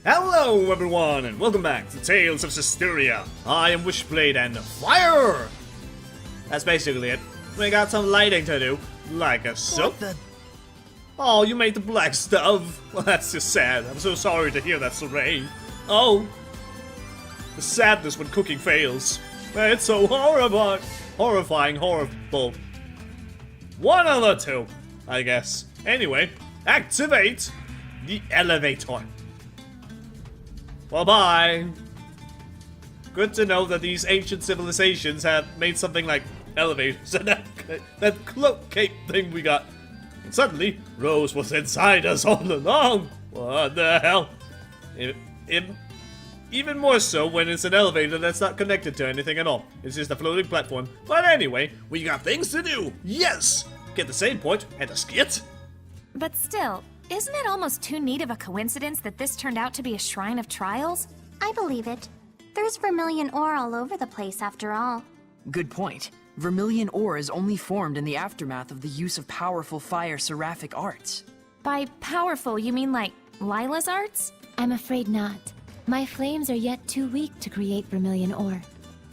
Hello everyone and welcome back to Tales of Systeria. I am Wishblade and fire! That's basically it. We got some lighting to do, like a soap. Oh, you made the black stuff. Well, that's just sad. I'm so sorry to hear that, Saray. Oh, the sadness when cooking fails. It's so horrifying, horrible. One of the two, I guess. Anyway, activate the elevator. Well, bye. Good to know that these ancient civilizations have made something like elevators and that cloak cape thing we got. And suddenly, Rose was inside us all along. What the hell? Even more so when it's an elevator that's not connected to anything at all. It's just a floating platform. But anyway, we got things to do. Yes! Get the same point and a skit. But still, isn't it almost too neat of a coincidence that this turned out to be a shrine of trials? I believe it. There's vermilion ore all over the place after all. Good point. Vermilion ore is only formed in the aftermath of the use of powerful fire seraphic arts. By powerful, you mean like Lila's arts? I'm afraid not. My flames are yet too weak to create vermilion ore.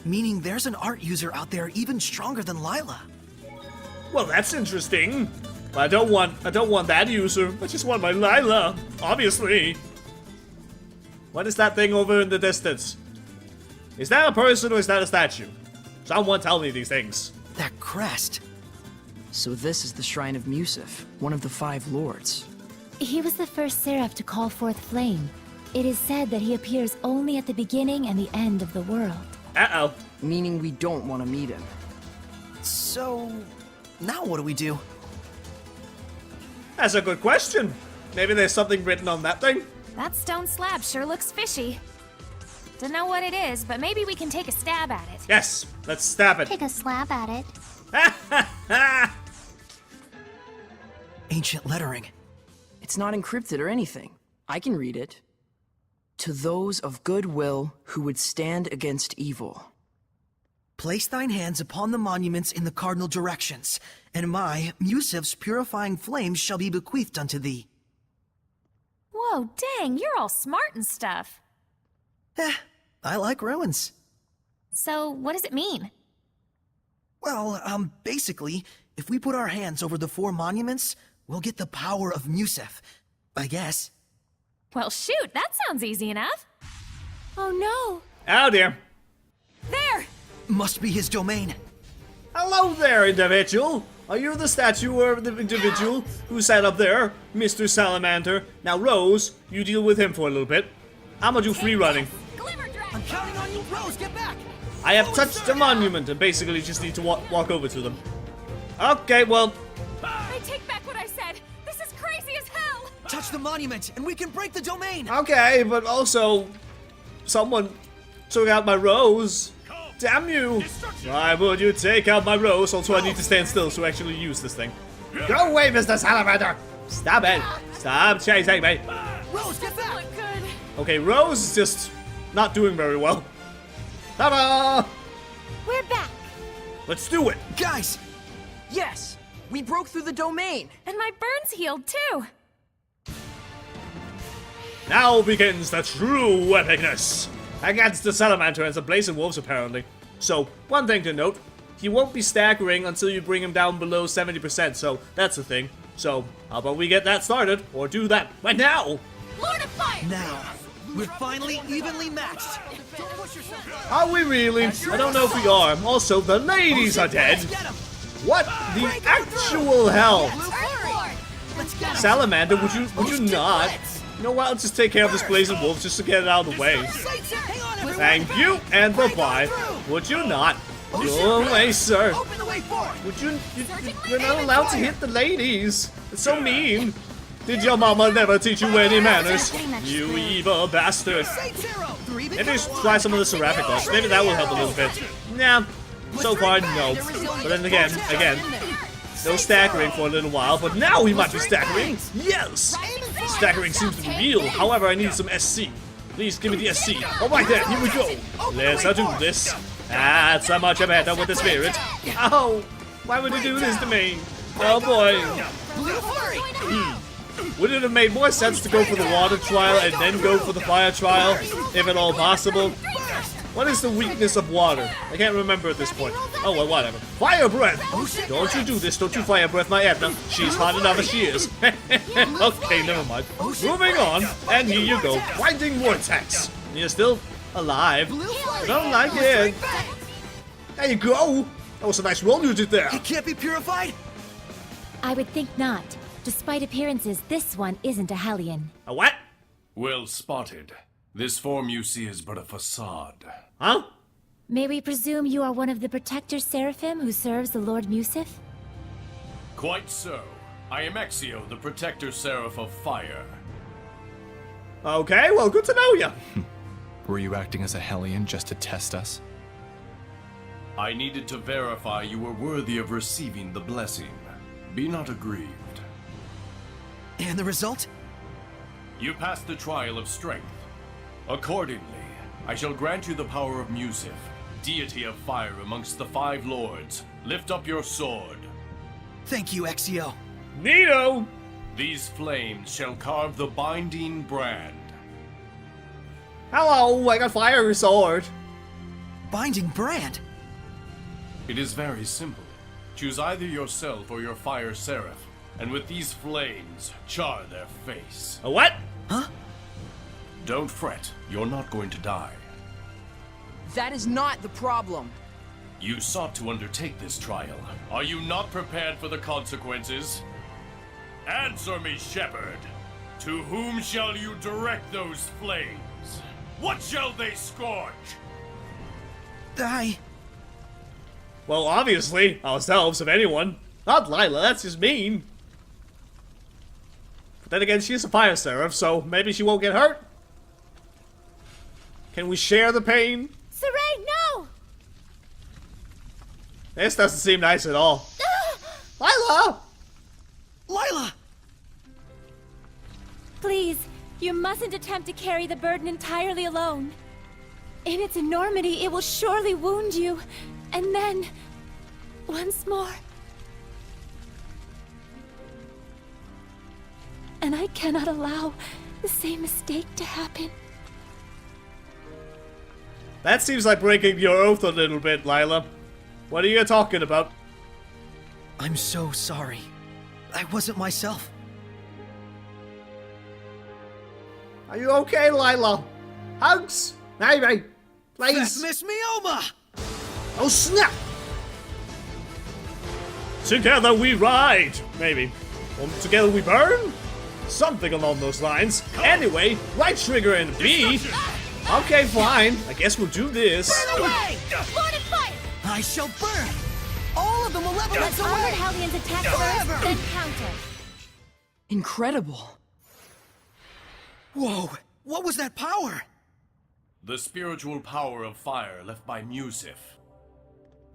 Meaning there's an art user out there even stronger than Lila. Well, that's interesting. But I don't want that user. I just want my Lila, obviously. What is that thing over in the distance? Is that a person or is that a statue? Someone tell me these things. That crest. So this is the Shrine of Musif, one of the 5 lords. He was the first seraph to call forth flame. It is said that he appears only at the beginning and the end of the world. Uh-oh. Meaning we don't want to meet him. So, now what do we do? That's a good question. Maybe there's something written on that thing? That stone slab sure looks fishy. Don't know what it is, but maybe we can take a stab at it. Yes, let's stab it. Take a slab at it. Ancient lettering. It's not encrypted or anything. I can read it. To those of good will who would stand against evil. Place thine hands upon the monuments in the cardinal directions, and my, Musif's purifying flames shall be bequeathed unto thee. Whoa, dang, you're all smart and stuff. I like ruins. So, what does it mean? Well, basically, if we put our hands over the 4 monuments, we'll get the power of Musif, I guess. Well, shoot, that sounds easy enough. Oh no. Oh dear. There! Must be his domain. Hello there, individual. Are you the statue or the individual who sat up there, Mr. Salamander? Now, Rose, you deal with him for a little bit. I'm gonna do free running. I'm counting on you, Rose, get back! I have touched the monument and basically just need to walk over to them. Okay, well, I take back what I said. This is crazy as hell. Touch the monument, and we can break the domain! okay, but also, someone took out my Rose. Damn you! Why would you take out my Rose? Also, I need to stand still to actually use this thing. Go away, Mr. Salamander! Stop it! Stop chasing me! Rose, get back! Look good. Okay, Rose is just not doing very well. Ta-da! We're back. Let's do it! Guys! Yes! We broke through the domain! And my burn's healed too. Now begins the true epicness! Against the Salamander and the Blazing Wolves, apparently. So, one thing to note, he won't be staggering until you bring him down below 70%, so that's the thing. So, how about we get that started, or do that right now? Lord of Fire! Now, we're finally evenly matched. Are we really? I don't know if we are. Also, the ladies are dead. What the actual hell? Let's get him. Salamander, would you not? You know what, let's just take care of this Blazing Wolf just to get it out of the way. Hang on, everyone. Thank you, and bye-bye. Would you not? Go away, sir. Open the way forward. Would you're not allowed to hit the ladies. It's so mean. Did your mama never teach you any manners? You evil bastard. Say zero. 3 Maybe just try some of the Seraphic arts. Maybe that will help a little bit. Nah, so far, no. But then again, no staggering for a little while, but now he might be staggering. Yes! Staggering seems to be real. However, I need some SC. Please give me the SC. Alright then, here we go. Let's do this. That's so much better with the spirit. Ow! Why would you do this to me? Oh boy. Would it have made more sense to go for the water trial and then go for the fire trial, if at all possible? What is the weakness of water? I can't remember at this point. Oh, well, whatever. Fire breath! Don't you do this, don't you fire breath my Edna. She's hot enough as she is. Okay, never mind. Moving on, and here you go. Blinding vortex. You're still alive. I don't like it. There you go. That was a nice roll you did there. It can't be purified? I would think not. Despite appearances, this one isn't a Hellion. A what? Well spotted. This form you see is but a facade. Huh? May we presume you are one of the Protector Seraphim who serves the Lord Musif? Quite so. I am Exio, the Protector Seraph of Fire. Okay, well, good to know you. Were you acting as a Hellion just to test us? I needed to verify you were worthy of receiving the blessing. Be not aggrieved. And the result? You passed the trial of strength. Accordingly, I shall grant you the power of Musif, deity of fire amongst the 5 lords. Lift up your sword. Thank you, Exio. Neato! These flames shall carve the binding brand. Hello, I got fire sword. Binding brand? It is very simple. Choose either yourself or your fire seraph, and with these flames, char their face. A what? Huh? Don't fret, you're not going to die. That is not the problem. You sought to undertake this trial. Are you not prepared for the consequences? Answer me, Shepherd. To whom shall you direct those flames? What shall they scorch? Well, obviously, ourselves, if anyone. Not Lila, that's just mean. But then again, she's a fire seraph, so maybe she won't get hurt. Can we share the pain? Saray, no! This doesn't seem nice at all. Lila! Lila! Please, you mustn't attempt to carry the burden entirely alone. In its enormity, it will surely wound you. And then, once more. And I cannot allow the same mistake to happen. That seems like breaking your oath a little bit, Lila. What are you talking about? I'm so sorry. I wasn't myself. Are you okay, Lila? Hugs? Maybe. Please. That's Miss Mioma! Oh, snap! Together we ride! Maybe. Or together we burn? Something along those lines. Anyway, right trigger and B. Okay, fine. I guess we'll do this. Burn away! Lord of Fire! I shall burn! All of the malevolence Let away! other Hellions attack first, then counter. Incredible. Whoa! What was that power? The spiritual power of fire left by Musif.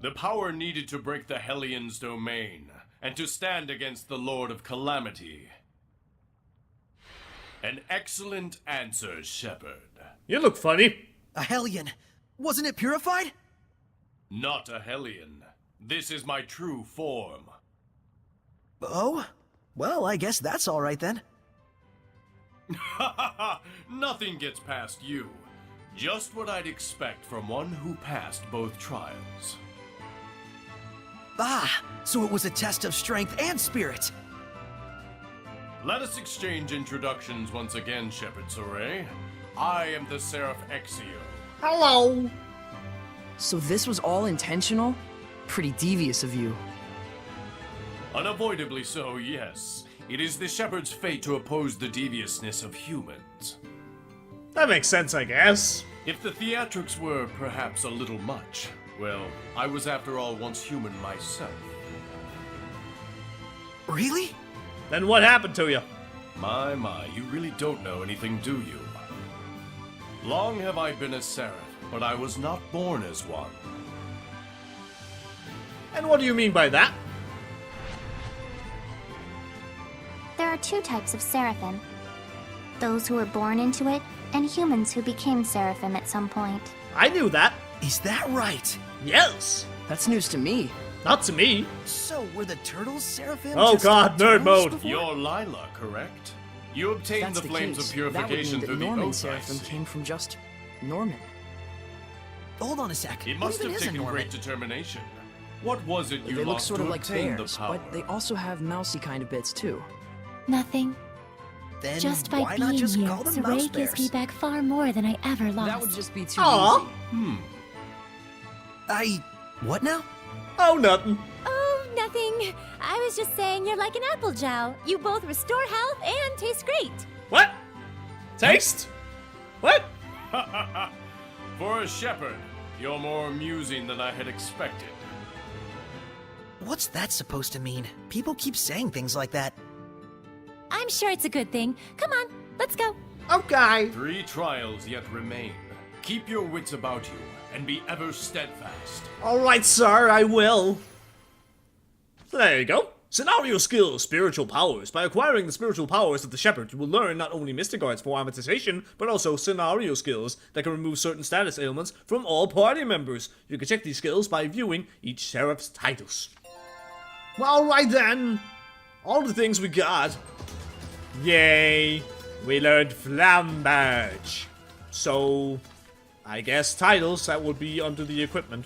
The power needed to break the Hellion's domain, and to stand against the Lord of Calamity. An excellent answer, Shepherd. You look funny. A Hellion. Wasn't it purified? Not a Hellion. This is my true form. Oh? Well, I guess that's alright then. Nothing gets past you. Just what I'd expect from one who passed both trials. Ah, so it was a test of strength and spirit. Let us exchange introductions once again, Shepherd Saray. I am the Seraph Exio. Hello. So this was all intentional? Pretty devious of you. Unavoidably so, yes. It is the Shepherd's fate to oppose the deviousness of humans. That makes sense, I guess. If the theatrics were perhaps a little much, well, I was after all once human myself. Really? Then what happened to you? My, you really don't know anything, do you? Long have I been a seraph, but I was not born as one. And what do you mean by that? There are 2 types of seraphim. Those who were born into it, and humans who became seraphim at some point. I knew that. Is that right? Yes. That's news to me. Not to me. So, were the turtles Seraphim? Oh just god, nerd turtles mode. before? You're Lila, correct? You If obtained that's the flames case, of purification that through would mean the that Norman oath, I Seraphim see. came from just Norman. Hold on a sec. He What must even have is a taken Norman? great determination. What was it you They look lost sort to of like obtain bears, the power? but they also have mousy kind of bits too. Nothing. Then Just by why being not just here, call them mouse Saray gives bears? me back far more than I ever lost. That would just be too Aw. easy. What now? Oh, nothing. Oh, nothing. I was just saying you're like an apple jow. You both restore health and taste great. What? Taste? What? For a shepherd, you're more amusing than I had expected. What's that supposed to mean? People keep saying things like that. I'm sure it's a good thing. Come on, let's go. Okay. 3 trials yet remain. Keep your wits about you, and be ever steadfast. Alright, sir, I will. So there you go. Scenario skills, spiritual powers. By acquiring the spiritual powers of the shepherd, you will learn not only Mystic Arts for amortization, but also scenario skills that can remove certain status ailments from all party members. You can check these skills by viewing each seraph's titles. Well, alright then. All the things we got. Yay. We learned Flamberge. So, I guess titles that would be under the equipment.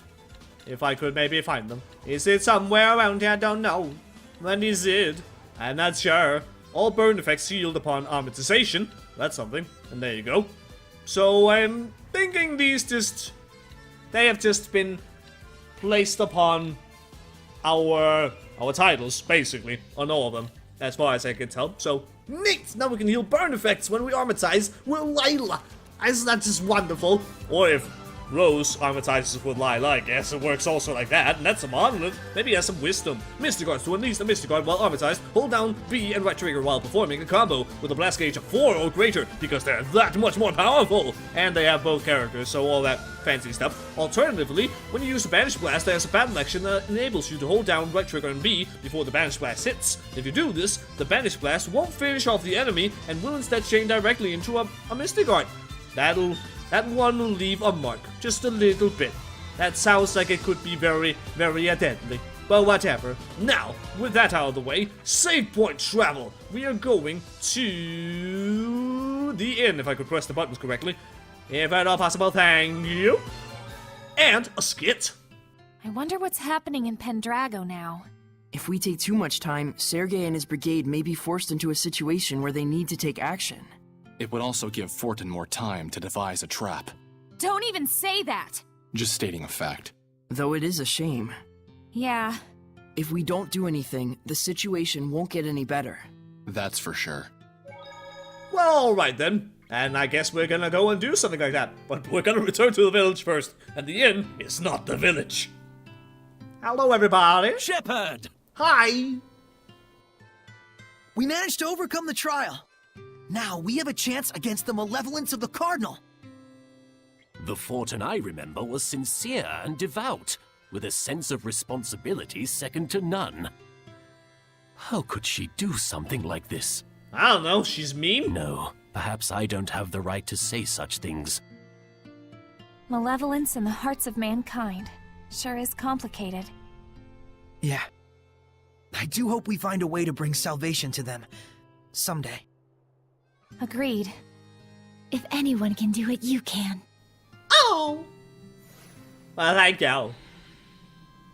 If I could maybe find them. Is it somewhere around here? I don't know. When is it? I'm not sure. All burn effects healed upon amortization. That's something. And there you go. So I'm thinking they have just been placed upon our titles, basically, on all of them, as far as I can tell. So neat! Now we can heal burn effects when we armatize with Lila. Isn't that just wonderful? Or if Rose armatizes with Lila, I guess it works also like that, and that's a monolith. Maybe he has some wisdom. Mystic Arts. To unleash the Mystic Art while armatized, hold down B and right trigger while performing a combo with a blast gauge of 4 or greater, because they're that much more powerful. And they have both characters, so all that fancy stuff. Alternatively, when you use the Banish Blast, there's a battle action that enables you to hold down right trigger and B before the Banish Blast hits. If you do this, the Banish Blast won't finish off the enemy and will instead chain directly into a Mystic Art. That one will leave a mark, just a little bit. That sounds like it could be very, very deadly. But whatever. Now, with that out of the way, save point travel. We are going to the inn, if I could press the buttons correctly. If at all possible, thank you. And a skit. I wonder what's happening in Pendrago now. If we take too much time, Sergei and his brigade may be forced into a situation where they need to take action. It would also give Fortin more time to devise a trap. Don't even say that! Just stating a fact. Though it is a shame. Yeah. If we don't do anything, the situation won't get any better. That's for sure. Well, alright then. And I guess we're gonna go and do something like that. But we're gonna return to the village first. And the inn is not the village. Hello, everybody. Shepherd! Hi. We managed to overcome the trial. Now we have a chance against the malevolence of the Cardinal. The Fortin I remember was sincere and devout, with a sense of responsibility second to none. How could she do something like this? I don't know, she's mean? No, perhaps I don't have the right to say such things. Malevolence in the hearts of mankind. Sure is complicated. Yeah. I do hope we find a way to bring salvation to them. Someday. Agreed. If anyone can do it, you can. Oh! Well, thank you.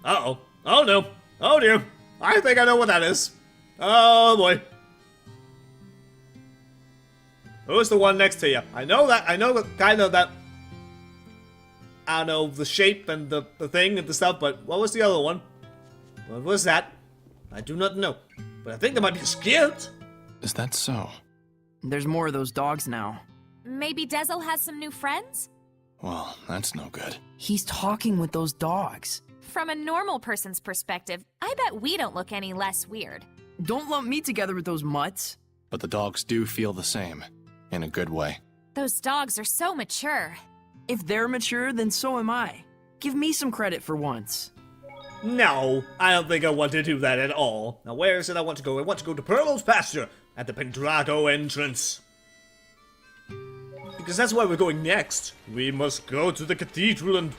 Uh-oh. Oh no. Oh dear. I think I know what that is. Oh boy. Who's the one next to you? I know kind of that. I don't know, the shape and the thing and the stuff, but what was the other one? What was that? I do not know. But I think there might be a skit. Is that so? There's more of those dogs now. Maybe Dezel has some new friends? Well, that's no good. He's talking with those dogs. From a normal person's perspective, I bet we don't look any less weird. Don't lump me together with those mutts. But the dogs do feel the same. In a good way. Those dogs are so mature. If they're mature, then so am I. Give me some credit for once. No, I don't think I want to do that at all. Now where is it I want to go? I want to go to Perlo's pasture at the Pendrago entrance. Because that's where we're going next. We must go to the cathedral and,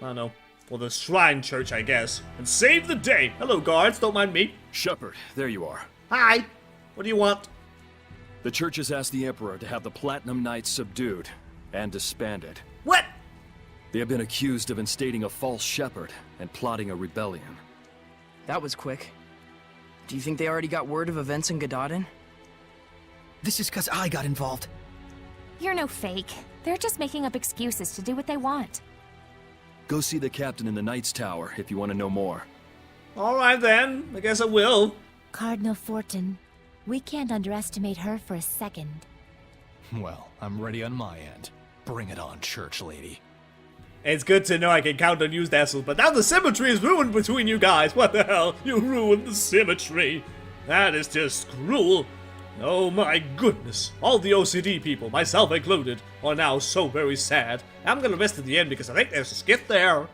I don't know, Or the Shrine Church, I guess, and save the day. Hello, guards, don't mind me. Shepard, there you are. Hi. What do you want? The Church has asked the Emperor to have the Platinum Knights subdued and disbanded. What? They have been accused of instating a false shepherd and plotting a rebellion. That was quick. Do you think they already got word of events in Gadadin? This is because I got involved. You're no fake. They're just making up excuses to do what they want. Go see the captain in the Knight's Tower if you want to know more. Alright then, I guess I will. Cardinal Fortin, we can't underestimate her for a second. Well, I'm ready on my end. Bring it on, Church Lady. It's good to know I can count on you, Dazzle, but now the symmetry is ruined between you guys. What the hell? You ruined the symmetry. That is just cruel. Oh my goodness. All the OCD people, myself included, are now so very sad. I'm gonna rest at the end because I think there's a skit there.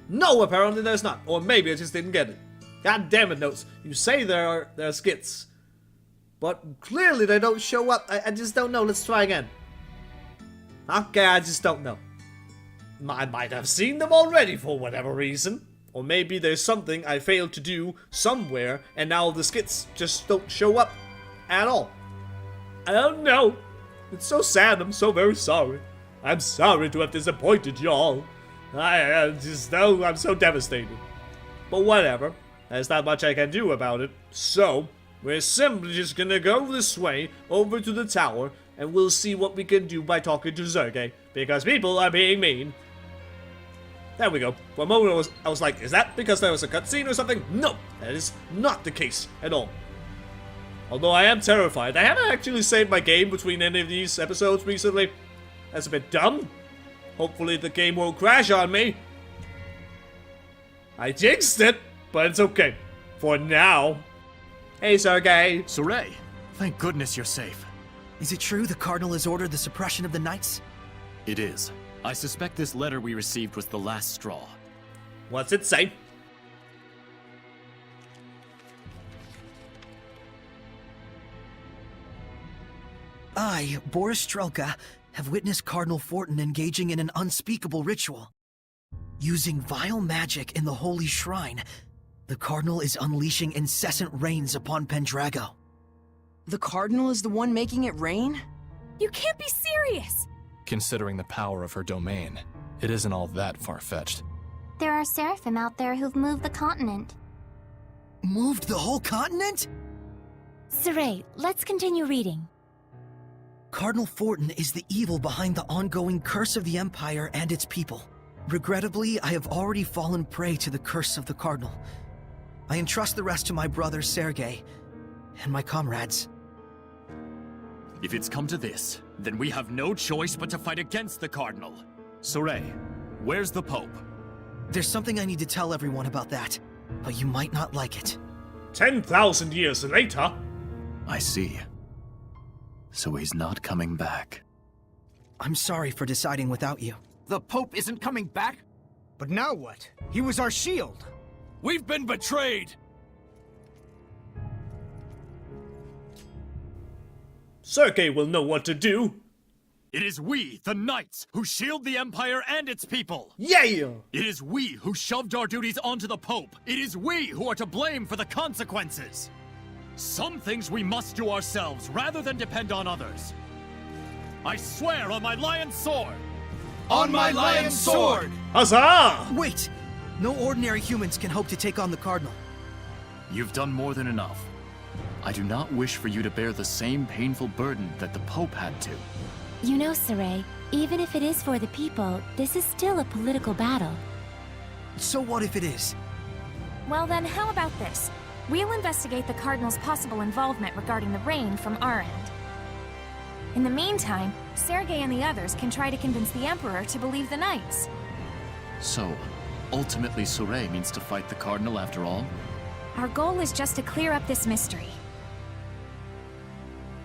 No, apparently there's not. Or maybe I just didn't get it. God damn it, Notes. You say there are skits. But clearly they don't show up. I just don't know. Let's try again. Okay, I just don't know. I might have seen them already for whatever reason. Or maybe there's something I failed to do somewhere and now the skits just don't show up at all. I don't know. It's so sad. I'm so very sorry. I'm sorry to have disappointed y'all. I'm so devastated. But whatever. There's not much I can do about it. So, we're simply just gonna go this way over to the tower and we'll see what we can do by talking to Sergei. Because people are being mean. There we go. For a moment I was like, is that because there was a cutscene or something? No, that is not the case at all. Although I am terrified. I haven't actually saved my game between any of these episodes recently. That's a bit dumb. Hopefully the game won't crash on me. I jinxed it, but it's okay. For now. Hey, Sergei. Sorey, thank goodness you're safe. Is it true the Cardinal has ordered the suppression of the Knights? It is. I suspect this letter we received was the last straw. What's it say? I, Boris Strelka, have witnessed Cardinal Fortin engaging in an unspeakable ritual. Using vile magic in the Holy Shrine, the Cardinal is unleashing incessant rains upon Pendrago. The Cardinal is the one making it rain? You can't be serious! Considering the power of her domain, it isn't all that far-fetched. There are Seraphim out there who've moved the continent. Moved the whole continent? Sorey, let's continue reading. Cardinal Fortin is the evil behind the ongoing curse of the Empire and its people. Regrettably, I have already fallen prey to the curse of the Cardinal. I entrust the rest to my brother Sergei and my comrades. If it's come to this, then we have no choice but to fight against the Cardinal. Sorey, where's the Pope? There's something I need to tell everyone about that, but you might not like it. 10,000 years later? I see. So he's not coming back. I'm sorry for deciding without you. The Pope isn't coming back? But now what? He was our shield. We've been betrayed! Sergei will know what to do. It is we, the Knights, who shield the Empire and its people! Yeah! It is we who shoved our duties onto the Pope! It is we who are to blame for the consequences! Some things we must do ourselves, rather than depend on others. I swear on my Lion Sword! On my Lion Sword! Huzzah! Wait! No ordinary humans can hope to take on the Cardinal. You've done more than enough. I do not wish for you to bear the same painful burden that the Pope had to. You know, Sorey, even if it is for the people, this is still a political battle. So what if it is? Well then, how about this? We'll investigate the Cardinal's possible involvement regarding the rain from our end. In the meantime, Sergei and the others can try to convince the Emperor to believe the Knights. So, ultimately Sorey means to fight the Cardinal after all? Our goal is just to clear up this mystery.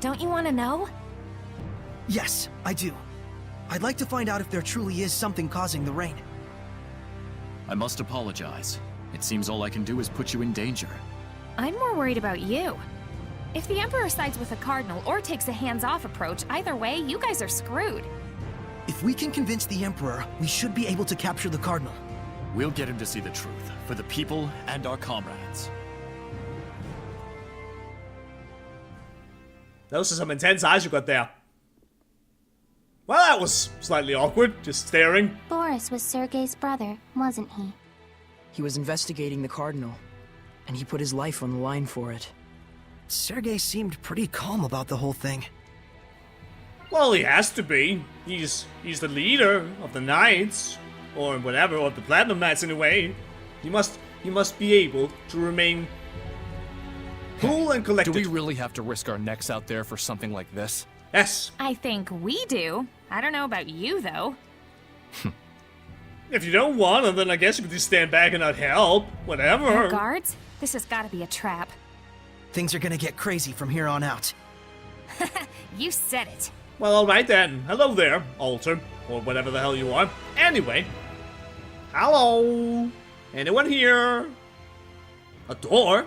Don't you want to know? Yes, I do. I'd like to find out if there truly is something causing the rain. I must apologize. It seems all I can do is put you in danger. I'm more worried about you. If the Emperor sides with the Cardinal or takes a hands-off approach, either way, you guys are screwed. If we can convince the Emperor, we should be able to capture the Cardinal. We'll get him to see the truth, for the people and our comrades. Those are some intense eyes you got there. Well, that was slightly awkward, just staring. Boris was Sergei's brother, wasn't he? He was investigating the Cardinal, and he put his life on the line for it. Sergei seemed pretty calm about the whole thing. Well, he has to be. He's the leader of the Knights, or whatever, or the Platinum Knights anyway. He must be able to remain cool and collected. Do we really have to risk our necks out there for something like this? Yes. I think we do. I don't know about you, though. If you don't want to, then I guess you could just stand back and not help. Whatever. No guards? This has got to be a trap. Things are gonna get crazy from here on out. You said it. Well, alright then. Hello there, Alter. Or whatever the hell you are. Anyway. Hello? Anyone here? A door?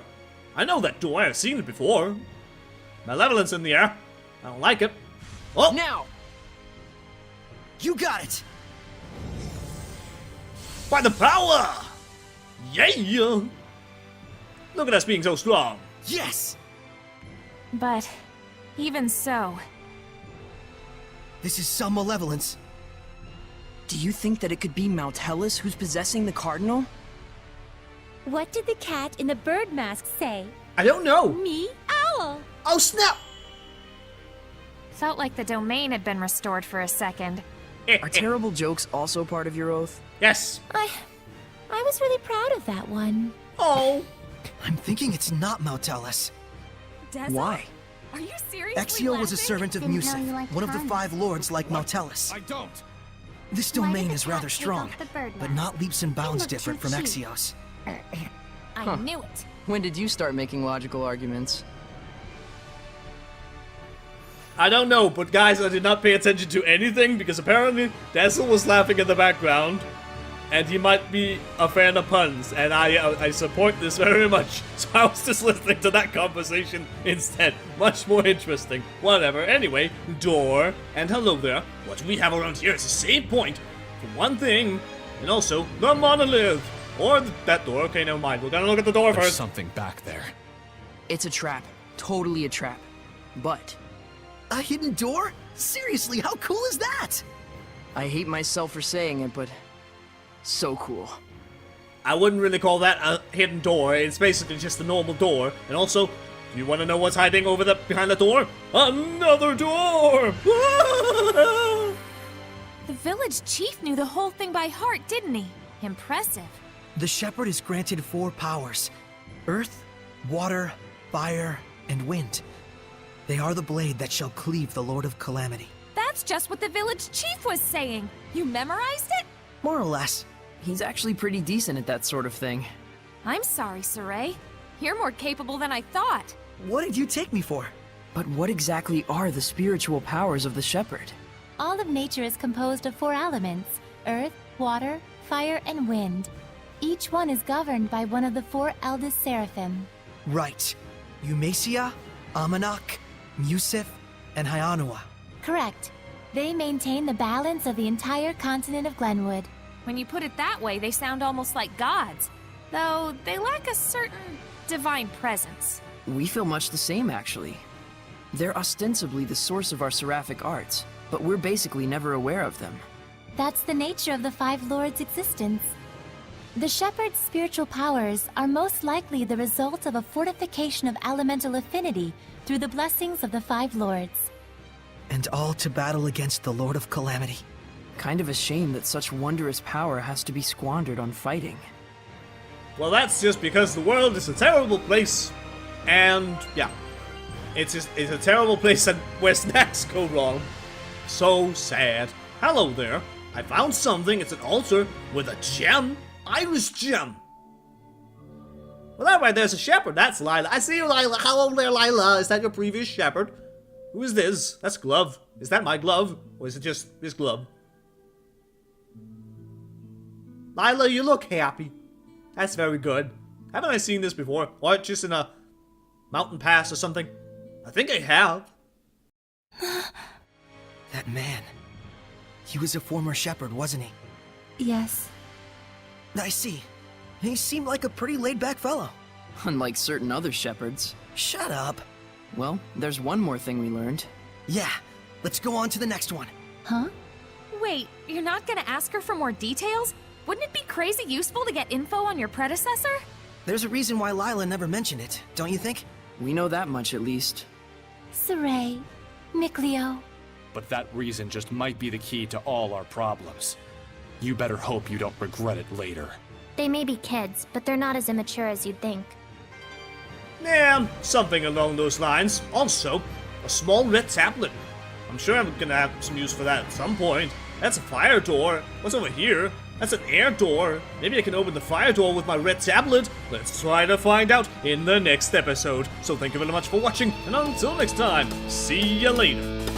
I know that door. I've seen it before. Malevolence in the air. I don't like it. Oh! Now! You got it! By the power! Yeah! Look at us being so strong. Yes! But even so, This is some malevolence. Do you think that it could be Maltellus who's possessing the Cardinal? What did the cat in the bird mask say? I don't know. Me? Owl! Oh, snap! felt like the domain had been restored for a second. Are terrible jokes also part of your oath? Yes. I was really proud of that one. Oh. I'm thinking it's not Maltellus. Why? Are you serious? Exio was a servant of Didn't know Musif, you liked one of the puns. 5 lords like Maltellus. I don't. This Why did domain the is cat rather take strong, off the bird but mask? not leaps and bounds looked too different from cheap. Exio's. I knew it. When did you start making logical arguments? I don't know, but guys, I did not pay attention to anything because apparently Dazzle was laughing in the background, and he might be a fan of puns, and I support this very much. So I was just listening to that conversation instead. Much more interesting. Whatever. Anyway, door, and hello there. What we have around here is a save point, for one thing, and also the monolith. Or that door. Okay, never mind. We're gonna look at the door There's first. something back there. It's a trap. Totally a trap. But A hidden door? Seriously, how cool is that? I hate myself for saying it, but so cool. I wouldn't really call that a hidden door. It's basically just a normal door. And also, do you want to know what's hiding over behind the door? Another door! The village chief knew the whole thing by heart, didn't he? Impressive. The Shepherd is granted 4 powers: earth, water, fire, and wind. They are the blade that shall cleave the Lord of Calamity. That's just what the village chief was saying. You memorized it? More or less. He's actually pretty decent at that sort of thing. I'm sorry, Saray. You're more capable than I thought. What did you take me for? But what exactly are the spiritual powers of the Shepherd? All of nature is composed of 4 elements: earth, water, fire, and wind. Each one is governed by one of the 4 eldest seraphim. Right. Eumacia, Amanak, Musif, and Hyanua. Correct. They maintain the balance of the entire continent of Glenwood. When you put it that way, they sound almost like gods. Though they lack a certain divine presence. We feel much the same, actually. They're ostensibly the source of our seraphic arts, but we're basically never aware of them. That's the nature of the 5 lords' existence. The Shepherd's spiritual powers are most likely the result of a fortification of elemental affinity through the blessings of the 5 lords. And all to battle against the Lord of Calamity. Kind of a shame that such wondrous power has to be squandered on fighting. Well, that's just because the world is a terrible place. And, yeah. It's a terrible place where snacks go wrong. So sad. Hello there. I found something. It's an altar with a gem. Iris gem. Well, that right there's a shepherd. That's Lila. I see you, Lila. Hello there, Lila. Is that your previous shepherd? Who is this? That's Glove. Is that my glove? Or is it just his glove? Lila, you look happy. That's very good. Haven't I seen this before? Or just in a mountain pass or something? I think I have. That man. He was a former shepherd, wasn't he? Yes. I see. He seemed like a pretty laid-back fellow. Unlike certain other shepherds. Shut up. Well, there's one more thing we learned. Yeah, let's go on to the next one. Huh? Wait, you're not gonna ask her for more details? Wouldn't it be crazy useful to get info on your predecessor? There's a reason why Lila never mentioned it, don't you think? We know that much at least. Saray, Mikleo. But that reason just might be the key to all our problems. You better hope you don't regret it later. They may be kids, but they're not as immature as you'd think. Yeah, something along those lines. Also, a small red tablet. I'm sure I'm gonna have some use for that at some point. That's a fire door. What's over here? That's an air door. Maybe I can open the fire door with my red tablet. Let's try to find out in the next episode. So thank you very much for watching, and until next time, see ya later.